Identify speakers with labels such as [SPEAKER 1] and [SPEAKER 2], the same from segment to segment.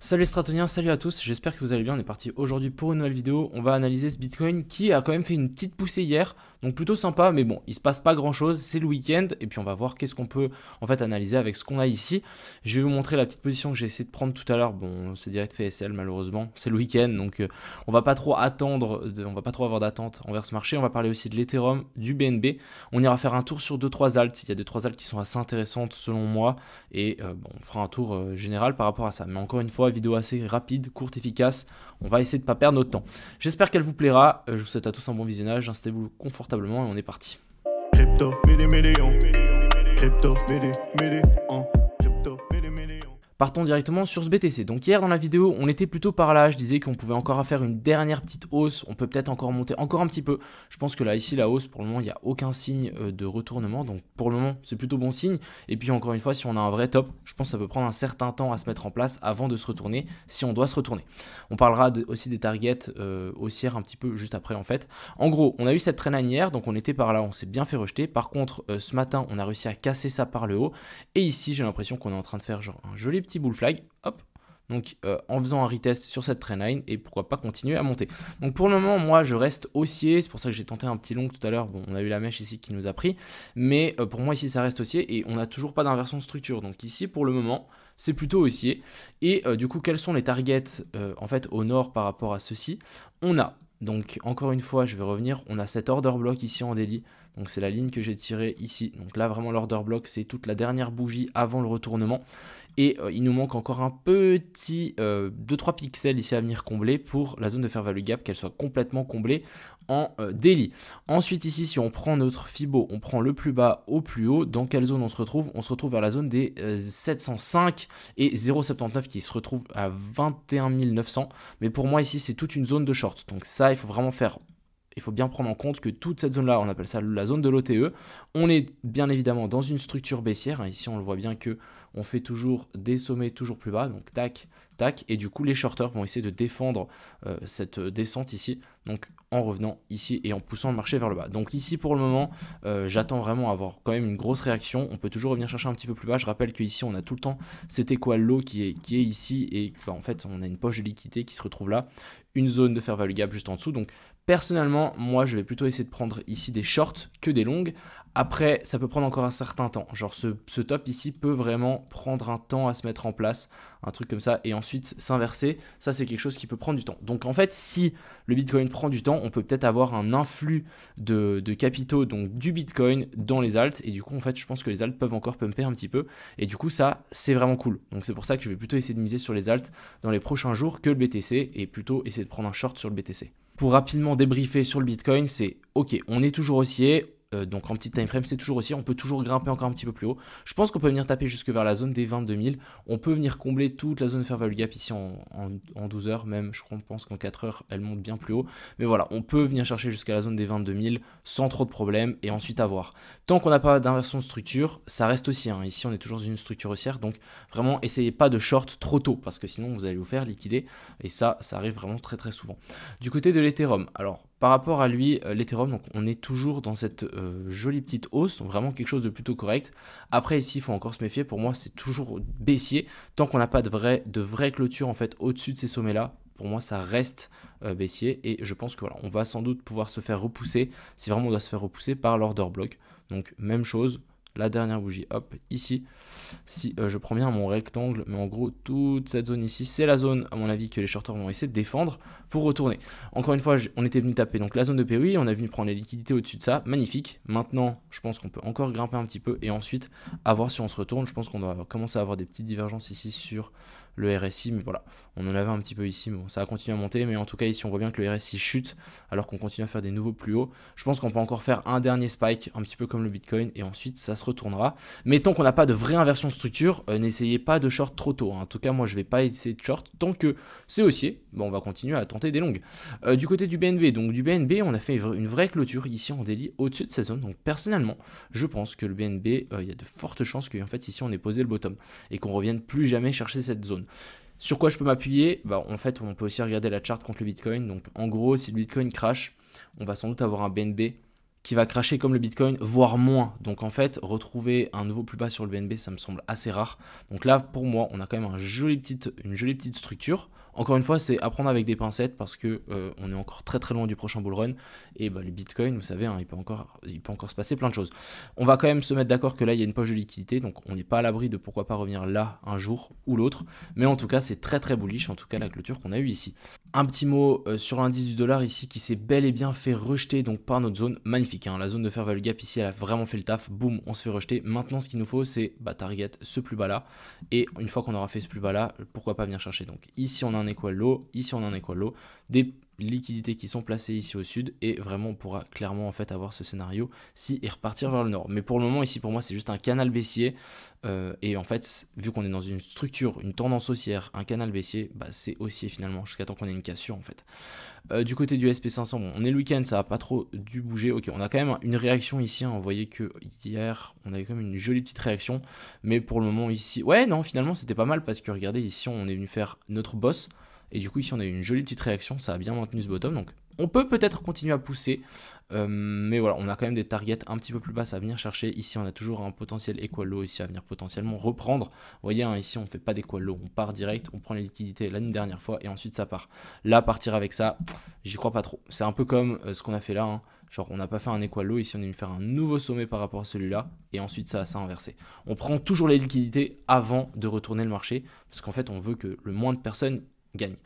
[SPEAKER 1] Salut les stratoniens, salut à tous, j'espère que vous allez bien, on est parti aujourd'hui pour une nouvelle vidéo. On va analyser ce Bitcoin qui a quand même fait une petite poussée hier, donc plutôt sympa, mais bon, il se passe pas grand chose, c'est le week-end, et puis on va voir qu'est-ce qu'on peut en fait analyser avec ce qu'on a ici. Je vais vous montrer la petite position que j'ai essayé de prendre tout à l'heure, bon c'est direct fait SL malheureusement, c'est le week-end, donc on va pas trop attendre, on va pas trop avoir d'attente envers ce marché. On va parler aussi de l'Ethereum, du BNB, on ira faire un tour sur 2-3 alts, il y a 2-3 alts qui sont assez intéressantes selon moi, et bon, on fera un tour général par rapport à ça, mais encore une fois, vidéo assez rapide, courte, efficace. On va essayer de ne pas perdre notre temps. J'espère qu'elle vous plaira. Je vous souhaite à tous un bon visionnage. Installez-vous confortablement et on est parti.
[SPEAKER 2] Crypto, million. Crypto, million. Crypto, million.
[SPEAKER 1] Partons directement sur ce BTC. Donc hier dans la vidéo, on était plutôt par là. Je disais qu'on pouvait encore faire une dernière petite hausse. On peut peut-être encore monter encore un petit peu. Je pense que là, ici, la hausse, pour le moment, il n'y a aucun signe de retournement. Donc pour le moment, c'est plutôt bon signe. Et puis encore une fois, si on a un vrai top, je pense que ça peut prendre un certain temps à se mettre en place avant de se retourner, si on doit se retourner. On parlera aussi des targets haussières un petit peu juste après en fait. En gros, on a eu cette trendline hier, donc on était par là, on s'est bien fait rejeter. Par contre, ce matin, on a réussi à casser ça par le haut. Et ici, j'ai l'impression qu'on est en train de faire genre un joli petit bull flag, hop, donc en faisant un retest sur cette trendline et pourquoi pas continuer à monter. Donc pour le moment, moi je reste haussier, c'est pour ça que j'ai tenté un petit long tout à l'heure. Bon, on a eu la mèche ici qui nous a pris, mais pour moi ici ça reste haussier et on n'a toujours pas d'inversion de structure. Donc ici pour le moment, c'est plutôt haussier. Et du coup, quels sont les targets en fait au nord par rapport à ceci? On a donc encore une fois, je vais revenir, on a cet order block ici en daily. Donc c'est la ligne que j'ai tirée ici. Donc là vraiment l'order block, c'est toute la dernière bougie avant le retournement. Et il nous manque encore un petit 2-3 pixels ici à venir combler pour la zone de fair value gap, qu'elle soit complètement comblée en daily. Ensuite ici, si on prend notre Fibo, on prend le plus bas au plus haut, dans quelle zone on se retrouve? On se retrouve vers la zone des 705 et 0,79 qui se retrouve à 21 900. Mais pour moi ici, c'est toute une zone de short. Donc ça, il faut vraiment faire... Il faut bien prendre en compte que toute cette zone-là, on appelle ça la zone de l'OTE. On est bien évidemment dans une structure baissière. Ici, on le voit bien que on fait toujours des sommets toujours plus bas. Donc, tac, tac. Et du coup, les shorters vont essayer de défendre cette descente ici. Donc, en revenant ici et en poussant le marché vers le bas. Donc, ici, pour le moment, j'attends vraiment avoir quand même une grosse réaction. On peut toujours revenir chercher un petit peu plus bas. Je rappelle qu'ici, on a tout le temps cet équal low qui est ici. Et bah, en fait, on a une poche de liquidité qui se retrouve là. Une zone de fair value gap juste en dessous. Donc, personnellement, moi, je vais plutôt essayer de prendre ici des shorts que des longues. Après, ça peut prendre encore un certain temps. Genre, ce top ici peut vraiment prendre un temps à se mettre en place, un truc comme ça, et ensuite s'inverser. Ça, c'est quelque chose qui peut prendre du temps. Donc, en fait, si le Bitcoin prend du temps, on peut peut-être avoir un influx de capitaux, donc du Bitcoin, dans les alts. Et du coup, en fait, je pense que les alts peuvent encore pumper un petit peu. Et du coup, ça, c'est vraiment cool. Donc, c'est pour ça que je vais plutôt essayer de miser sur les alts dans les prochains jours que le BTC, et plutôt essayer de prendre un short sur le BTC. Pour rapidement débriefer sur le Bitcoin, c'est ok, on est toujours haussier. Donc en petit time frame, c'est toujours haussier. On peut toujours grimper encore un petit peu plus haut. Je pense qu'on peut venir taper jusque vers la zone des 22 000. On peut venir combler toute la zone de fair value gap ici en 12 heures. Même, je pense qu'en 4 heures, elle monte bien plus haut. Mais voilà, on peut venir chercher jusqu'à la zone des 22 000 sans trop de problèmes et ensuite avoir. Tant qu'on n'a pas d'inversion de structure, ça reste haussier. Ici, on est toujours dans une structure haussière. Donc vraiment, essayez pas de short trop tôt parce que sinon, vous allez vous faire liquider. Et ça arrive vraiment très très souvent. Du côté de l'Ethereum, alors par rapport à lui, l'Ethereum, donc on est toujours dans cette jolie petite hausse, donc vraiment quelque chose de plutôt correct. Après ici, il faut encore se méfier. Pour moi, c'est toujours baissier tant qu'on n'a pas de vraie clôture en fait au-dessus de ces sommets-là. Pour moi, ça reste baissier et je pense que voilà, on va sans doute pouvoir se faire repousser si vraiment on doit se faire repousser par l'order block. Donc même chose. La dernière bougie, hop, ici, si je prends bien mon rectangle, mais en gros, toute cette zone ici, c'est la zone, à mon avis, que les shorters vont essayer de défendre pour retourner. Encore une fois, on était venu taper donc la zone de POI, on est venu prendre les liquidités au-dessus de ça, magnifique. Maintenant, je pense qu'on peut encore grimper un petit peu et ensuite, à voir si on se retourne. Je pense qu'on doit commencer à avoir des petites divergences ici sur le RSI, mais voilà, on en avait un petit peu ici, mais bon, ça a continué à monter, mais en tout cas ici on voit bien que le RSI chute alors qu'on continue à faire des nouveaux plus hauts. Je pense qu'on peut encore faire un dernier spike, un petit peu comme le Bitcoin, et ensuite ça se retournera. Mais tant qu'on n'a pas de vraie inversion de structure, n'essayez pas de short trop tôt. En tout cas, moi je vais pas essayer de short tant que c'est haussier. Bon, on va continuer à tenter des longues. Du côté du BNB, donc du BNB, on a fait une vraie clôture ici en daily au-dessus de cette zone. Donc personnellement, je pense que le BNB, il y a de fortes chances qu'en fait ici on ait posé le bottom et qu'on revienne plus jamais chercher cette zone. Sur quoi je peux m'appuyer? En fait, on peut aussi regarder la charte contre le Bitcoin. Donc, en gros, si le Bitcoin crash, on va sans doute avoir un BNB qui va cracher comme le Bitcoin, voire moins. Donc en fait, retrouver un nouveau plus bas sur le BNB, ça me semble assez rare. Donc là, pour moi, on a quand même une jolie petite structure. Encore une fois, c'est à prendre avec des pincettes parce que on est encore très très loin du prochain bull run. Et bah, le Bitcoin, vous savez, hein, il peut encore se passer plein de choses. On va quand même se mettre d'accord que là, il y a une poche de liquidité. Donc on n'est pas à l'abri de pourquoi pas revenir là un jour ou l'autre. Mais en tout cas, c'est très très bullish, en tout cas la clôture qu'on a eue ici. Un petit mot sur l'indice du dollar ici qui s'est bel et bien fait rejeter donc, par notre zone. Magnifique, hein, la zone de fair value gap ici, elle a vraiment fait le taf. Boum, on se fait rejeter. Maintenant, ce qu'il nous faut, c'est target ce plus bas là. Et une fois qu'on aura fait ce plus bas là, pourquoi pas venir chercher. Donc ici, on a un equal low. Ici, on a un equal low. Des liquidités qui sont placées ici au sud. Et vraiment, on pourra clairement en fait avoir ce scénario si et repartir vers le nord. Mais pour le moment, ici, pour moi, c'est juste un canal baissier. Et en fait, vu qu'on est dans une structure, une tendance haussière, un canal baissier, c'est haussier finalement, jusqu'à temps qu'on ait une cassure en fait. Du côté du SP500, bon, on est le week-end, ça n'a pas trop dû bouger. Ok, on a quand même une réaction ici, hein. Vous voyez que hier, on avait quand même une jolie petite réaction. Mais pour le moment ici, ouais, non, finalement, c'était pas mal parce que regardez, ici, on est venu faire notre boss. Et du coup, ici, on a eu une jolie petite réaction, ça a bien maintenu ce bottom. Donc, on peut peut-être continuer à pousser. Mais voilà, on a quand même des targets un petit peu plus basses à venir chercher. Ici, on a toujours un potentiel equal low ici à venir potentiellement reprendre. Vous voyez, hein, ici, on ne fait pas d'equal low. On part direct, on prend les liquidités l'année dernière fois et ensuite ça part. Là, partir avec ça, j'y crois pas trop. C'est un peu comme ce qu'on a fait là. Hein. Genre, on n'a pas fait un equal low. Ici, on est venu faire un nouveau sommet par rapport à celui-là. Et ensuite, ça a inversé. On prend toujours les liquidités avant de retourner le marché. Parce qu'en fait, on veut que le moins de personnes gagnent.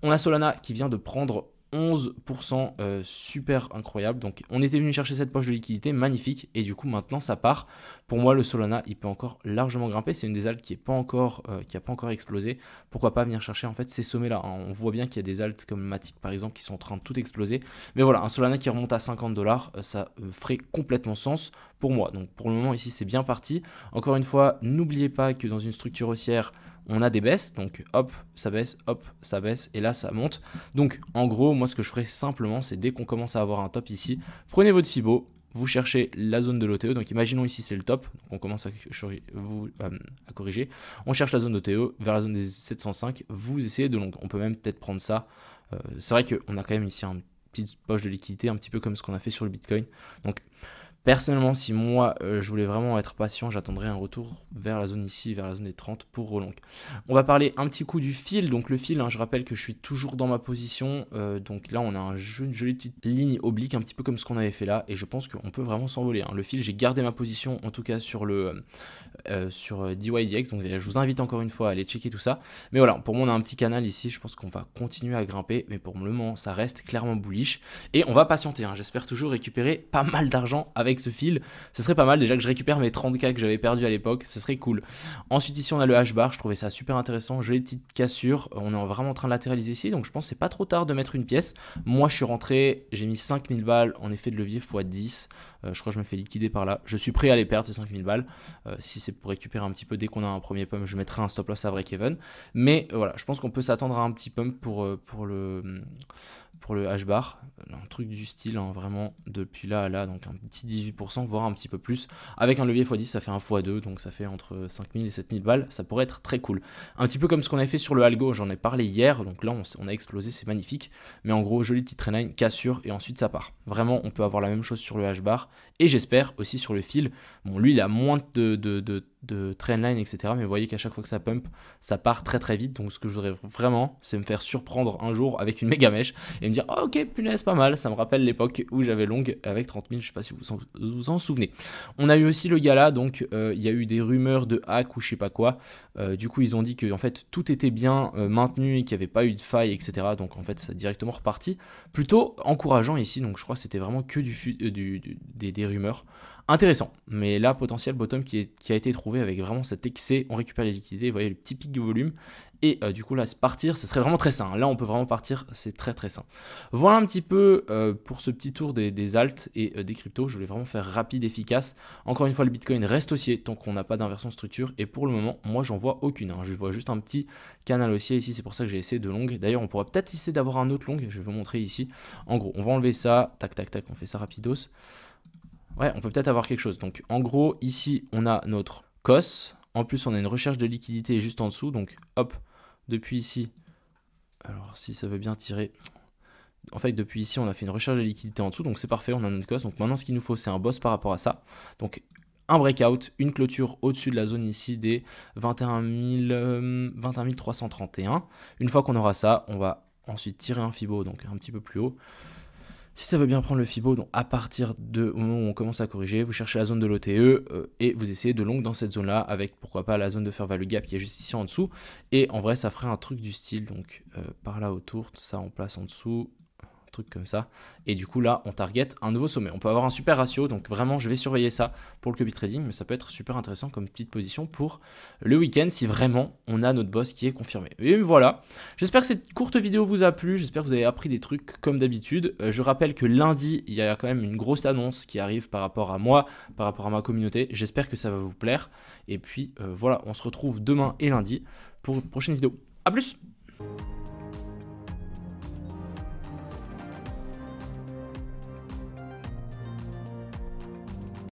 [SPEAKER 1] On a Solana qui vient de prendre 11%, super incroyable. Donc on était venu chercher cette poche de liquidité, magnifique, et du coup maintenant ça part. Pour moi le Solana il peut encore largement grimper, c'est une des altes qui n'a pas encore explosé. Pourquoi pas venir chercher en fait ces sommets là, hein. On voit bien qu'il y a des altes comme Matic par exemple qui sont en train de tout exploser, mais voilà, un Solana qui remonte à 50$, ça ferait complètement sens pour moi. Donc pour le moment ici c'est bien parti. Encore une fois, n'oubliez pas que dans une structure haussière on a des baisses, donc hop, ça baisse, et là ça monte. Donc en gros, moi ce que je ferais simplement, c'est dès qu'on commence à avoir un top ici, prenez votre Fibo, vous cherchez la zone de l'OTE, donc imaginons ici c'est le top, donc on commence à corriger, on cherche la zone d'OTE vers la zone des 705, vous essayez de long, on peut même peut-être prendre ça, c'est vrai qu'on a quand même ici une petite poche de liquidité, un petit peu comme ce qu'on a fait sur le Bitcoin, donc personnellement, si moi je voulais vraiment être patient, j'attendrais un retour vers la zone ici, vers la zone des 30 pour relong. On va parler un petit coup du fil. Donc le fil, hein, je rappelle que je suis toujours dans ma position. Donc là, on a une jolie petite ligne oblique, un petit peu comme ce qu'on avait fait là. Et je pense qu'on peut vraiment s'envoler. Hein. Le fil, j'ai gardé ma position, en tout cas sur DYDX. Donc je vous invite encore une fois à aller checker tout ça. Mais voilà, pour moi, on a un petit canal ici. Je pense qu'on va continuer à grimper. Mais pour le moment, ça reste clairement bullish. Et on va patienter. Hein. J'espère toujours récupérer pas mal d'argent avec ce fil, ce serait pas mal déjà que je récupère mes 30K que j'avais perdu à l'époque, ce serait cool. Ensuite ici on a le H-bar, je trouvais ça super intéressant, jolie petite cassure, on est vraiment en train de latéraliser ici, donc je pense que c'est pas trop tard de mettre une pièce. Moi je suis rentré, j'ai mis 5000 balles en effet de levier x 10, je crois que je me fais liquider par là, je suis prêt à les perdre ces 5000 balles, si c'est pour récupérer un petit peu dès qu'on a un premier pump, je mettrai un stop loss à break-even, mais voilà, je pense qu'on peut s'attendre à un petit pump pour le H-bar, un truc du style, hein, vraiment depuis là à là, donc un petit 18%, voire un petit peu plus. Avec un levier x10, ça fait un x2, donc ça fait entre 5000 et 7000 balles, ça pourrait être très cool. Un petit peu comme ce qu'on avait fait sur le Algo, j'en ai parlé hier, donc là on a explosé, c'est magnifique. Mais en gros, jolie petite trendline, cassure, et ensuite ça part. Vraiment, on peut avoir la même chose sur le H-bar, et j'espère aussi sur le fil. Bon, lui, il a moins de trendline, etc. Mais vous voyez qu'à chaque fois que ça pump, ça part très très vite. Donc ce que je voudrais vraiment, c'est me faire surprendre un jour avec une méga mèche et me dire oh, ok, punaise, pas mal. Ça me rappelle l'époque où j'avais long avec 30 000, je sais pas si vous vous en souvenez. On a eu aussi le gala, donc il y a eu des rumeurs de hack ou je sais pas quoi. Du coup, ils ont dit que en fait tout était bien maintenu et qu'il n'y avait pas eu de faille, etc. Donc en fait, ça a directement reparti. Plutôt encourageant ici. Donc je crois que c'était vraiment que des rumeurs. Intéressant, mais là potentiel bottom qui a été trouvé avec vraiment cet excès, on récupère les liquidités, vous voyez le petit pic de volume, et du coup là partir, ce serait vraiment très sain, là on peut vraiment partir, c'est très très sain. Voilà un petit peu pour ce petit tour des alts et des cryptos, je voulais vraiment faire rapide, efficace. Encore une fois le Bitcoin reste haussier tant qu'on n'a pas d'inversion de structure, et pour le moment moi j'en vois aucune, hein. Je vois juste un petit canal haussier ici, c'est pour ça que j'ai essayé de long, d'ailleurs on pourrait peut-être essayer d'avoir un autre long, je vais vous montrer ici. En gros on va enlever ça, tac tac tac, on fait ça rapidos. Ouais, on peut peut-être avoir quelque chose. Donc, en gros, ici, on a notre COS. En plus, on a une recherche de liquidité juste en dessous. Donc, hop, depuis ici. Alors, si ça veut bien tirer. En fait, depuis ici, on a fait une recherche de liquidité en dessous, donc c'est parfait, on a notre cost. Donc maintenant, ce qu'il nous faut, c'est un boss par rapport à ça. Donc un breakout, une clôture au-dessus de la zone ici des 21 331. Une fois qu'on aura ça, on va ensuite tirer un Fibo, donc un petit peu plus haut. Si ça veut bien prendre le Fibo, donc à partir du moment où on commence à corriger, vous cherchez la zone de l'OTE et vous essayez de long dans cette zone-là avec pourquoi pas la zone de fair value gap qui est juste ici en dessous. Et en vrai, ça ferait un truc du style, donc par là autour, ça on place en dessous, truc comme ça, et du coup là on target un nouveau sommet. On peut avoir un super ratio, donc vraiment je vais surveiller ça pour le copy trading, mais ça peut être super intéressant comme petite position pour le week-end si vraiment on a notre boss qui est confirmé. Et voilà, j'espère que cette courte vidéo vous a plu, j'espère que vous avez appris des trucs comme d'habitude. Je rappelle que lundi il y a quand même une grosse annonce qui arrive par rapport à moi, par rapport à ma communauté, j'espère que ça va vous plaire, et puis voilà, on se retrouve demain et lundi pour une prochaine vidéo. A plus.